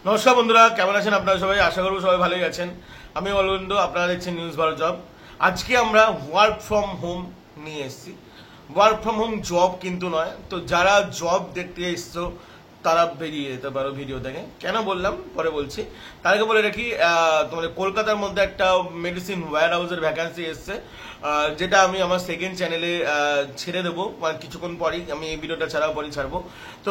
নমস্কার বন্ধুরা, কেমন আছেন আপনারা সবাই? আশা করব সবাই ভালোই আছেন। আমি অরবিন্দ, আপনারা দেখছেন নিউজ 12 জব। আজকে আমরা ওয়ার্ক ফ্রম হোম নিয়ে এসেছি। ওয়ার্ক ফ্রম হোম জব কিন্তু নয়, তো যারা জব দেখতে এসছো তারা বেরিয়ে যেতে পারো ভিডিও থেকে। কেন বললাম পরে বলছি। তার আগে বলে রাখি, তোমাদের কলকাতার মধ্যে একটা মেডিসিন ওয়্যার হাউসের ভ্যাকান্সি এসছে, যেটা আমি আমার সেকেন্ড চ্যানেলে ছেড়ে দেবো, মানে কিছুক্ষণ পরেই। আমি এই ভিডিওটা ছাড়াও পরেই ছাড়বো। তো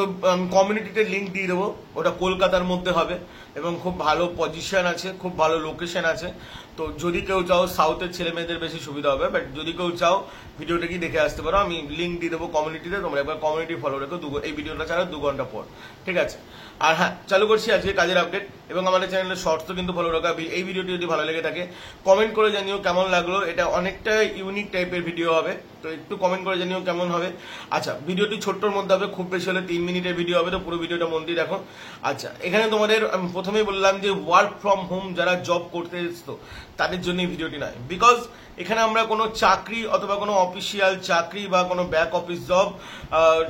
কমিউনিটিতে লিঙ্ক দিয়ে দেবো। ওটা কলকাতার মধ্যে হবে এবং খুব ভালো পজিশন আছে, খুব ভালো লোকেশন আছে। তো যদি কেউ চাও, সাউথের ছেলে মেয়েদের বেশি সুবিধা হবে, বাট যদি কেউ চাও ভিডিওটা কি দেখে আসতে পারো। আমি লিঙ্ক দিয়ে দেবো কমিউনিটিতে, তোমরা একবার কমিউনিটি ফলো রেখো এই ভিডিওটা ছাড়া 2 ঘন্টা পর, ঠিক আছে? আর হ্যাঁ, চালু করছি আজকে কাজের আপডেট, এবং আমাদের চ্যানেলের শর্টস তো কিন্তু ফলো রাখা। এই ভিডিওটি যদি ভালো লেগে থাকে কমেন্ট করে জানিও কেমন লাগলো। এটা অনেকটা ইউনিক টাইপের ভিডিও হবে, তো একটু কমেন্ট করে জানিও কেমন হবে। আচ্ছা, ভিডিওটি ছোট্টর মধ্যে হবে, খুব বেশি হলে 3 মিনিটের ভিডিও হবে, তো পুরো ভিডিওটা মন দিয়ে দেখো। আচ্ছা, এখানে তোমাদের আমি প্রথমেই বললাম যে ওয়ার্ক ফ্রম হোম যারা জব করতে এসছো তাদের জন্য এই ভিডিওটি নয়, বিকজ এখানে আমরা কোনো চাকরি অথবা কোনো অফিসিয়াল চাকরি বা কোনো ব্যাক অফিস জব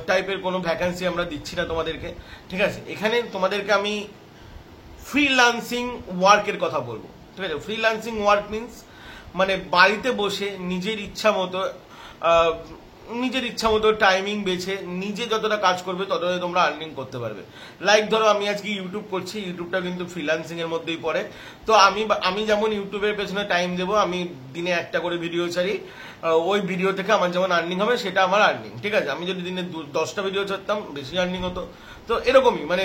টাইপের কোনো ভ্যাকান্সি আমরা দিচ্ছি না তোমাদেরকে, ঠিক আছে? এখানে তোমাদেরকে আমি ফ্রিল্যান্সিং ওয়ার্কের কথা বলবো, ঠিক আছে? ফ্রিল্যান্সিং ওয়ার্ক মিনস মানে বাড়িতে বসে নিজের ইচ্ছা মতো টাইমিং বেছে নিজে যতটা কাজ করবে ততটাই তোমরা আর্নিং করতে পারবে। লাইক ধরো, আমি আজকে ইউটিউব করছি, ইউটিউবটা কিন্তু ফ্রিল্যান্সিং এর মধ্যেই পড়ে। তো আমি যেমন ইউটিউবের পেছনে টাইম দেবো, আমি দিনে একটা করে ভিডিও ছাড়ি, ওই ভিডিও থেকে আমার যেমন আর্নিং হবে সেটা আমার আর্নিং, ঠিক আছে? আমি যদি দিনে 10টা ভিডিও ছাড়তাম বেশি আর্নিং হতো। তো এরকমই মানে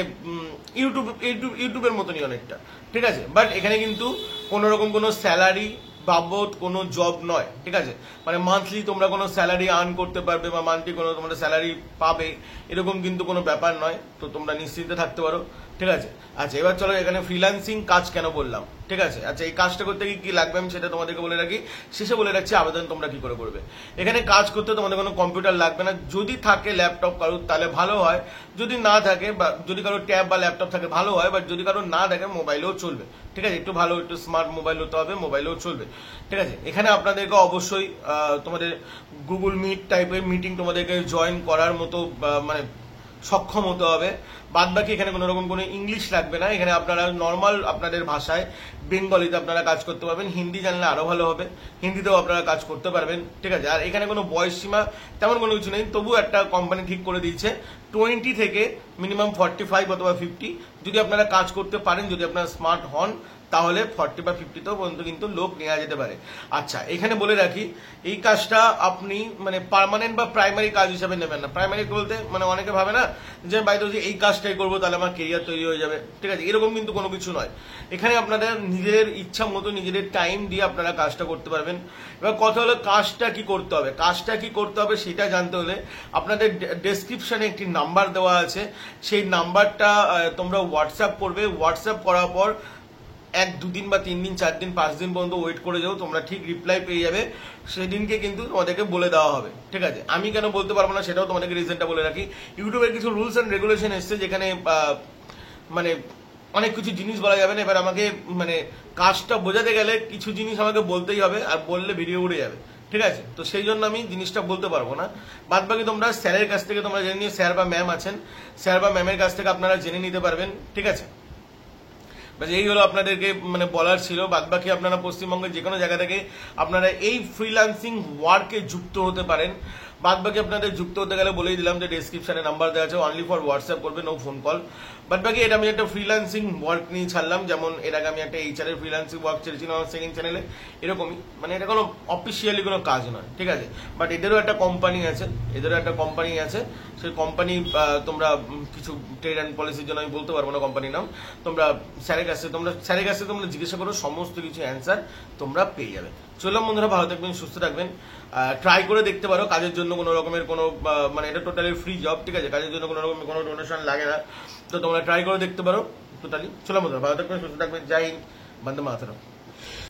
ইউটিউবের মতনই অনেকটা, ঠিক আছে? বাট এখানে কিন্তু কোনো রকম কোনো স্যালারি বাবদ কোনো জব নয়, ঠিক আছে? মানে মান্থলি তোমরা কোনো স্যালারি আর্ন করতে পারবে বা মান্থলি কোনো তোমরা স্যালারি পাবে, এরকম কিন্তু কোনো ব্যাপার নয়। তো তোমরা নিশ্চিন্তে থাকতে পারো, ঠিক আছে? আচ্ছা, এবার চলো এখানে ফ্রিল্যান্সিং কাজ কেন বললাম, ঠিক আছে? আচ্ছা, এই কাজটা করতে কি লাগবে আমি সেটা তোমাদেরকে বলে রাখি, শেষে বলে রাখছি আবেদন তোমরা কি করে করবে। এখানে কাজ করতে তোমাদের কোনো কম্পিউটার লাগবে না, যদি থাকে ল্যাপটপ কারোর তাহলে ভালো হয়, যদি না থাকে বা যদি কারো ট্যাব বা ল্যাপটপ থাকে ভালো হয়, বাট যদি কারো না থাকে মোবাইলেও চলবে, ঠিক আছে? একটু ভালো একটু স্মার্ট মোবাইল হতে হবে, মোবাইলেও চলবে, ঠিক আছে? এখানে আপনাদেরকে অবশ্যই তোমাদের গুগল মিট টাইপের মিটিং তোমাদেরকে জয়েন করার মতো মানে সক্ষম হতে হবে। বাদ বাকি এখানে কোনো রকম কোনো ইংলিশ লাগবে না। এখানে আপনারা নর্মাল আপনাদের ভাষায় বেঙ্গলিতে আপনারা কাজ করতে পারবেন, হিন্দি জানলে আরো ভালো হবে, হিন্দিতেও আপনারা কাজ করতে পারবেন, ঠিক আছে? আর এখানে কোনো বয়স সীমা তেমন কোনো কিছু নেই, তবু একটা কোম্পানি ঠিক করে দিয়েছে 20 থেকে মিনিমাম 45 অথবা 50। যদি আপনারা কাজ করতে পারেন, যদি আপনারা স্মার্ট হন, তাহলে 40 বা 50তেও পর্যন্ত কিন্তু লোক নেওয়া যেতে পারে। আচ্ছা, এখানে বলে রাখি, এই কাজটা আপনি মানে পার্মানেন্ট বা প্রাইমারি কাজ হিসাবে নেবেন না। প্রাইমারি বলতে মানে অনেকে ভাবে না যে বাইরে যে এই কাজটাই করবো তাহলে আমার কেরিয়ার তৈরি হয়ে যাবে, ঠিক আছে? এরকম কিন্তু কোনো কিছু নয়। এখানে আপনাদের নিজেদের ইচ্ছা মতো নিজেদের টাইম দিয়ে আপনারা কাজটা করতে পারবেন। এবার কথা হলো কাজটা কি করতে হবে। কাজটা কি করতে হবে সেটা জানতে হলে আপনাদের ডেসক্রিপশনে একটি নাম্বার দেওয়া আছে, সেই নাম্বারটা তোমরা হোয়াটসঅ্যাপ করবে। হোয়াটসঅ্যাপ করার পর 1-2 দিন বা 3 দিন 4 দিন 5 দিন পর্যন্ত ওয়েট করে যাও, তোমরা ঠিক রিপ্লাই পেয়ে যাবে। সেদিনকে কিন্তু তোমাদেরকে বলে দেওয়া হবে, ঠিক আছে? আমি কেন বলতে পারবো না সেটাও তোমাদেরকে রিজনটা বলে রাখি। ইউটিউবের কিছু রুলস অ্যান্ড রেগুলেশন এসছে, যেখানে মানে অনেক কিছু জিনিস বলা যাবে না। এবার আমাকে মানে কাজটা বোঝাতে গেলে কিছু জিনিস আমাকে বলতেই হবে, আর বললে ভিডিও উড়ে যাবে, ঠিক আছে? তো সেই জন্য আমি জিনিসটা বলতে পারবো না। বাদ বাকি তোমরা স্যারের কাছ থেকে তোমরা জেনে নিও, স্যার বা ম্যাম আছেন, স্যার বা ম্যামের কাছ থেকে আপনারা জেনে নিতে পারবেন, ঠিক আছে? এই হলো আপনাদেরকে মানে বলার ছিল। বাদ বাকি আপনারা পশ্চিমবঙ্গের যে কোনো জায়গা থেকে আপনারা এই ফ্রিল্যান্সিং ওয়ার্কে যুক্ত হতে পারেন। বাদ বাকি আপনাদের যুক্ত হতে গেলে বলেই দিলাম যে ডেসক্রিপশনে নাম্বার দেওয়া আছে, অনলি ফর হোয়াটসঅ্যাপ করবে, নো ফোন কল। বাদ বাকি এটা আমি একটা ফ্রিল্যান্সিং ওয়ার্ক নিয়ে ছাড়লাম, যেমন এর আগে আমি একটা HR এর ফ্রিল্যান্সিং ওয়ার্ক ছেড়েছিলাম আমার সেকেন্ড চ্যানেলে, এরকমই। মানে এটা কোনো অফিসিয়ালি কোনো কাজ নয়, ঠিক আছে? বাট এদেরও একটা কোম্পানি আছে, সেই কোম্পানি তোমরা কিছু ট্রেড অ্যান্ড পলিসির জন্য আমি বলতে পারবো না কোম্পানির নাম। তোমরা স্যারের কাছে তোমরা জিজ্ঞাসা করো, সমস্ত কিছু অ্যান্সার তোমরা পেয়ে যাবে। চললাম বন্ধুরা, ভালো থাকবেন, সুস্থ থাকবেন। ট্রাই করে দেখতে পারো, কাজের জন্য কোনো রকমের কোনো মানে এটা টোটালি ফ্রি জব, ঠিক আছে? কাজের জন্য কোনো রকমের কোনো ডোনেশন লাগে না, তো তোমরা ট্রাই করে দেখতে পারো টোটালি। চললাম বন্ধুরা, ভালো থাকবেন, সুস্থ থাকবেন, জয় হিন্দ, বন্দে মাতরম।